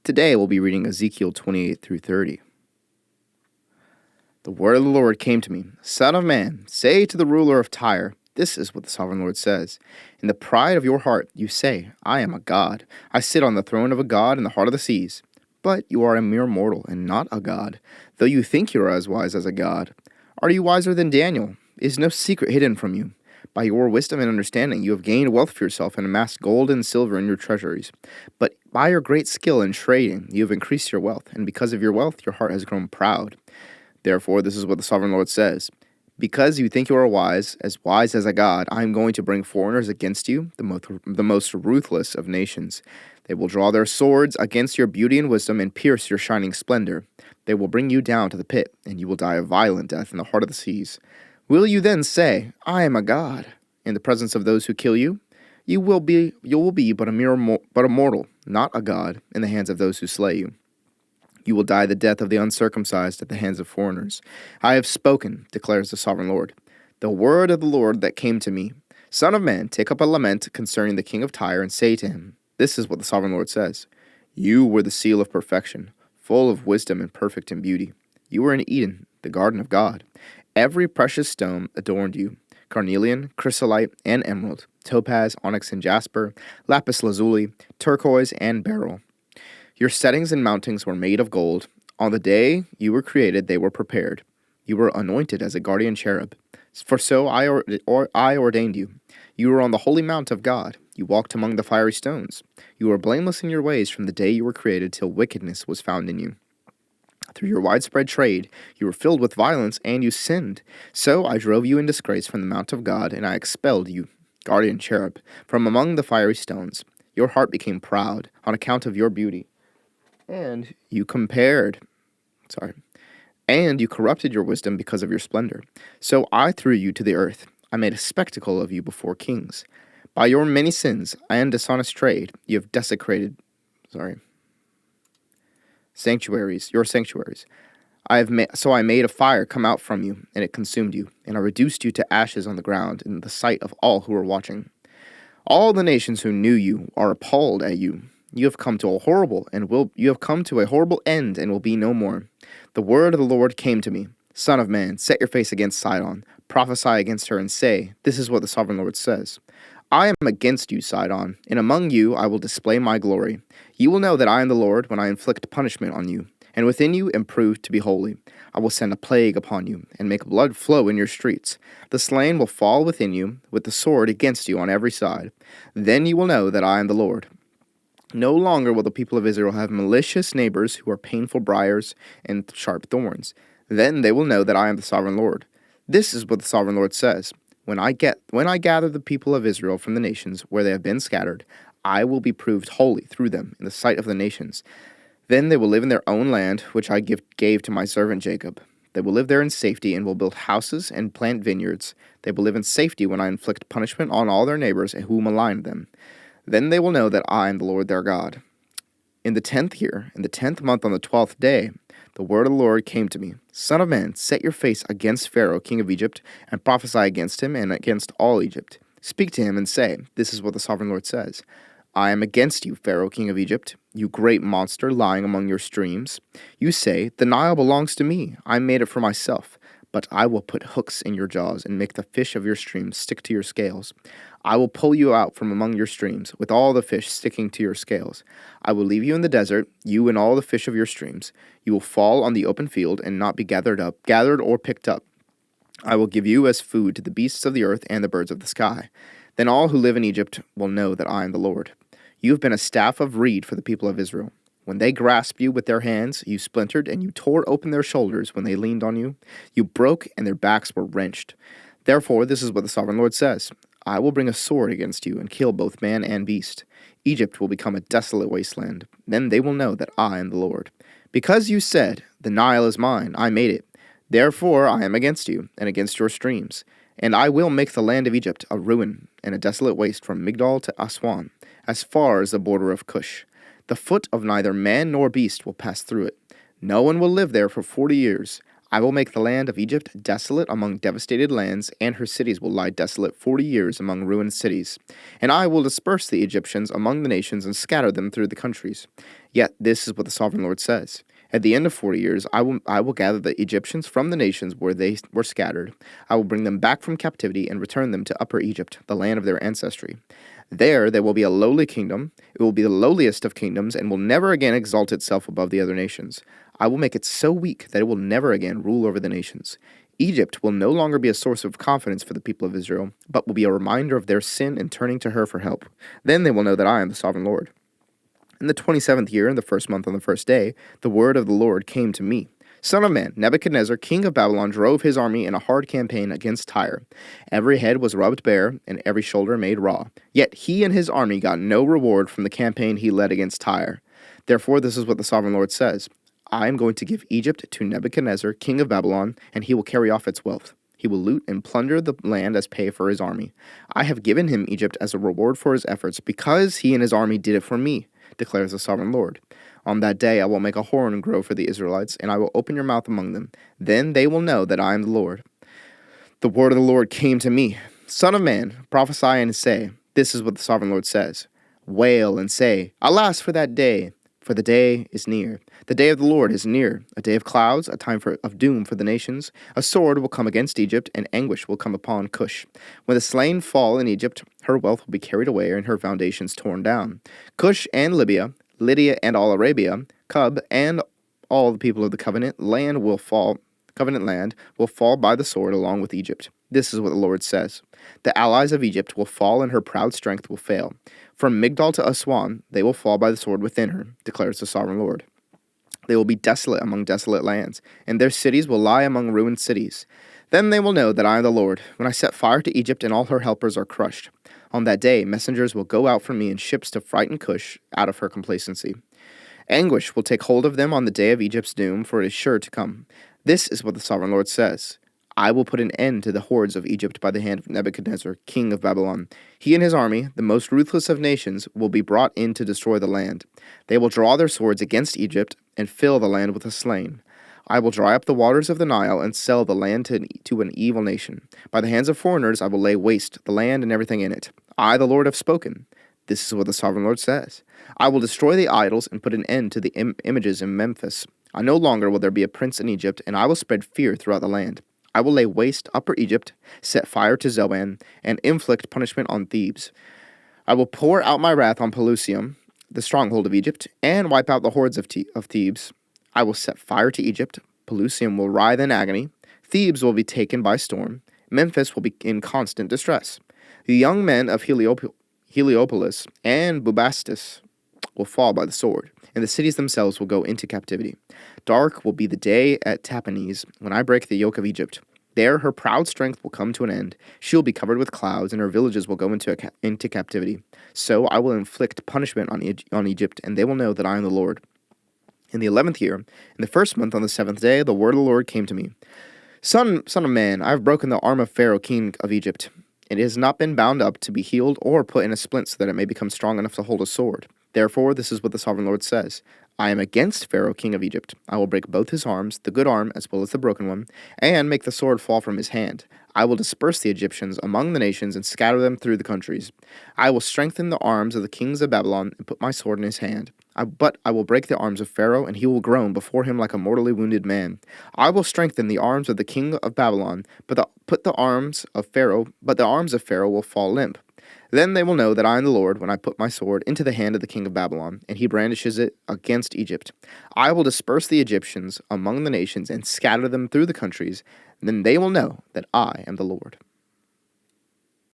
Today we'll be reading Ezekiel 28 through 30. The word of the Lord came to me, Son of man, say to the ruler of Tyre, this is what the sovereign Lord says. In the pride of your heart you say, I am a god. I sit on the throne of a god in the heart of the seas. But you are a mere mortal and not a god, though you think you are as wise as a god. Are you wiser than Daniel? Is no secret hidden from you? By your wisdom and understanding you have gained wealth for yourself and amassed gold and silver in your treasuries. But by your great skill in trading you have increased your wealth, and because of your wealth your heart has grown proud. Therefore this is what the sovereign Lord says. Because you think you are wise as a god, I am going to bring foreigners against you, the most ruthless of nations. They will draw their swords against your beauty and wisdom and pierce your shining splendor. They will bring you down to the pit, and you will die a violent death in the heart of the seas. Will you then say, I am a god, in the presence of those who kill you? You will be but a mortal, not a god, in the hands of those who slay you. You will die the death of the uncircumcised at the hands of foreigners. I have spoken, declares the sovereign Lord. The word of the Lord that came to me. Son of man, take up a lament concerning the king of Tyre, and say to him, this is what the sovereign Lord says. You were the seal of perfection, full of wisdom and perfect in beauty. You were in Eden, the garden of God. Every precious stone adorned you, carnelian, chrysolite, and emerald, topaz, onyx, and jasper, lapis lazuli, turquoise, and beryl. Your settings and mountings were made of gold. On the day you were created, they were prepared. You were anointed as a guardian cherub. For so I ordained you. You were on the holy mount of God. You walked among the fiery stones. You were blameless in your ways from the day you were created till wickedness was found in you. Through your widespread trade, you were filled with violence, and you sinned. So I drove you in disgrace from the mount of God, and I expelled you, guardian cherub, from among the fiery stones. Your heart became proud on account of your beauty. And you corrupted your wisdom because of your splendor. So I threw you to the earth. I made a spectacle of you before kings. By your many sins and dishonest trade, you have desecrated, your sanctuaries. So I made a fire come out from you, and it consumed you, and I reduced you to ashes on the ground in the sight of all who were watching. All the nations who knew you are appalled at you. You have come to a horrible end and will be no more. The word of the Lord came to me. Son of man, set your face against Sidon, prophesy against her, and say, this is what the sovereign Lord says. I am against you, Sidon, and among you I will display my glory. You will know that I am the Lord when I inflict punishment on you, and within you am proved to be holy. I will send a plague upon you, and make blood flow in your streets. The slain will fall within you, with the sword against you on every side. Then you will know that I am the Lord. No longer will the people of Israel have malicious neighbors who are painful briars and sharp thorns. Then they will know that I am the sovereign Lord. This is what the sovereign Lord says. When I gather the people of Israel from the nations where they have been scattered, I will be proved holy through them in the sight of the nations. Then they will live in their own land, which I gave to my servant Jacob. They will live there in safety and will build houses and plant vineyards. They will live in safety when I inflict punishment on all their neighbors who malign them. Then they will know that I am the Lord their God. In the 10th year, in the 10th month on the 12th day, the word of the Lord came to me. Son of man, set your face against Pharaoh, king of Egypt, and prophesy against him and against all Egypt. Speak to him and say, this is what the sovereign Lord says. I am against you, Pharaoh, king of Egypt, you great monster lying among your streams. You say, the Nile belongs to me. I made it for myself. But I will put hooks in your jaws and make the fish of your streams stick to your scales. I will pull you out from among your streams, with all the fish sticking to your scales. I will leave you in the desert, you and all the fish of your streams. You will fall on the open field and not be gathered or picked up. I will give you as food to the beasts of the earth and the birds of the sky. Then all who live in Egypt will know that I am the Lord. You have been a staff of reed for the people of Israel. When they grasped you with their hands, you splintered, and you tore open their shoulders when they leaned on you. You broke, and their backs were wrenched. Therefore, this is what the sovereign Lord says. I will bring a sword against you and kill both man and beast. Egypt will become a desolate wasteland. Then they will know that I am the Lord. Because you said, the Nile is mine, I made it. Therefore I am against you, and against your streams. And I will make the land of Egypt a ruin and a desolate waste from Migdol to Aswan, as far as the border of Cush. The foot of neither man nor beast will pass through it. No one will live there for 40 years. I will make the land of Egypt desolate among devastated lands, and her cities will lie desolate 40 years among ruined cities. And I will disperse the Egyptians among the nations and scatter them through the countries. Yet this is what the sovereign Lord says. At the end of 40 years, I will gather the Egyptians from the nations where they were scattered. I will bring them back from captivity and return them to Upper Egypt, the land of their ancestry. There they will be a lowly kingdom. It will be the lowliest of kingdoms and will never again exalt itself above the other nations. I will make it so weak that it will never again rule over the nations. Egypt will no longer be a source of confidence for the people of Israel, but will be a reminder of their sin and turning to her for help. Then they will know that I am the sovereign Lord. In the 27th year, in the first month on the first day, the word of the Lord came to me. Son of man, Nebuchadnezzar, king of Babylon, drove his army in a hard campaign against Tyre. Every head was rubbed bare, and every shoulder made raw. Yet he and his army got no reward from the campaign he led against Tyre. Therefore, this is what the sovereign Lord says. I am going to give Egypt to Nebuchadnezzar, king of Babylon, and he will carry off its wealth. He will loot and plunder the land as pay for his army. I have given him Egypt as a reward for his efforts, because he and his army did it for me, declares the sovereign Lord. On that day I will make a horn grow for the Israelites, and I will open your mouth among them. Then they will know that I am the Lord. The word of the Lord came to me. Son of man, prophesy and say, this is what the sovereign Lord says. Wail and say, alas for that day, for the day is near. The day of the Lord is near, a day of clouds, a time of doom for the nations. A sword will come against Egypt, and anguish will come upon Cush. When the slain fall in Egypt, her wealth will be carried away, and her foundations torn down. Cush and Libya, Lydia and all Arabia, Cub and all the people of the covenant land will fall by the sword along with Egypt. This is what the Lord says. The allies of Egypt will fall, and her proud strength will fail. From Migdol to Aswan, they will fall by the sword within her, declares the sovereign Lord. They will be desolate among desolate lands, and their cities will lie among ruined cities. Then they will know that I am the Lord, when I set fire to Egypt and all her helpers are crushed. On that day, messengers will go out from me in ships to frighten Cush out of her complacency. Anguish will take hold of them on the day of Egypt's doom, for it is sure to come. This is what the sovereign Lord says. I will put an end to the hordes of Egypt by the hand of Nebuchadnezzar, king of Babylon. He and his army, the most ruthless of nations, will be brought in to destroy the land. They will draw their swords against Egypt and fill the land with the slain. I will dry up the waters of the Nile and sell the land to an evil nation. By the hands of foreigners I will lay waste the land and everything in it. I, the Lord, have spoken. This is what the sovereign Lord says. I will destroy the idols and put an end to the images in Memphis. No longer will there be a prince in Egypt, and I will spread fear throughout the land. I will lay waste Upper Egypt, set fire to Zoan, and inflict punishment on Thebes. I will pour out my wrath on Pelusium, the stronghold of Egypt, and wipe out the hordes of Thebes. I will set fire to Egypt. Pelusium will writhe in agony. Thebes will be taken by storm. Memphis will be in constant distress. The young men of Heliopolis and Bubastis will fall by the sword, and the cities themselves will go into captivity. Dark will be the day at Tahpanhes, when I break the yoke of Egypt. There her proud strength will come to an end. She will be covered with clouds, and her villages will go into captivity. So I will inflict punishment on Egypt, and they will know that I am the Lord. In the 11th year, in the first month on the 7th day, the word of the Lord came to me. Son of man, I have broken the arm of Pharaoh, king of Egypt. It has not been bound up to be healed or put in a splint so that it may become strong enough to hold a sword. Therefore, this is what the sovereign Lord says. I am against Pharaoh, king of Egypt. I will break both his arms, the good arm as well as the broken one, and make the sword fall from his hand. I will disperse the Egyptians among the nations and scatter them through the countries. I will strengthen the arms of the kings of Babylon and put my sword in his hand. But I will break the arms of Pharaoh, and he will groan before him like a mortally wounded man. I will strengthen the arms of the king of Babylon, but the arms of Pharaoh will fall limp. Then they will know that I am the Lord when I put my sword into the hand of the king of Babylon, and he brandishes it against Egypt. I will disperse the Egyptians among the nations and scatter them through the countries. Then they will know that I am the Lord.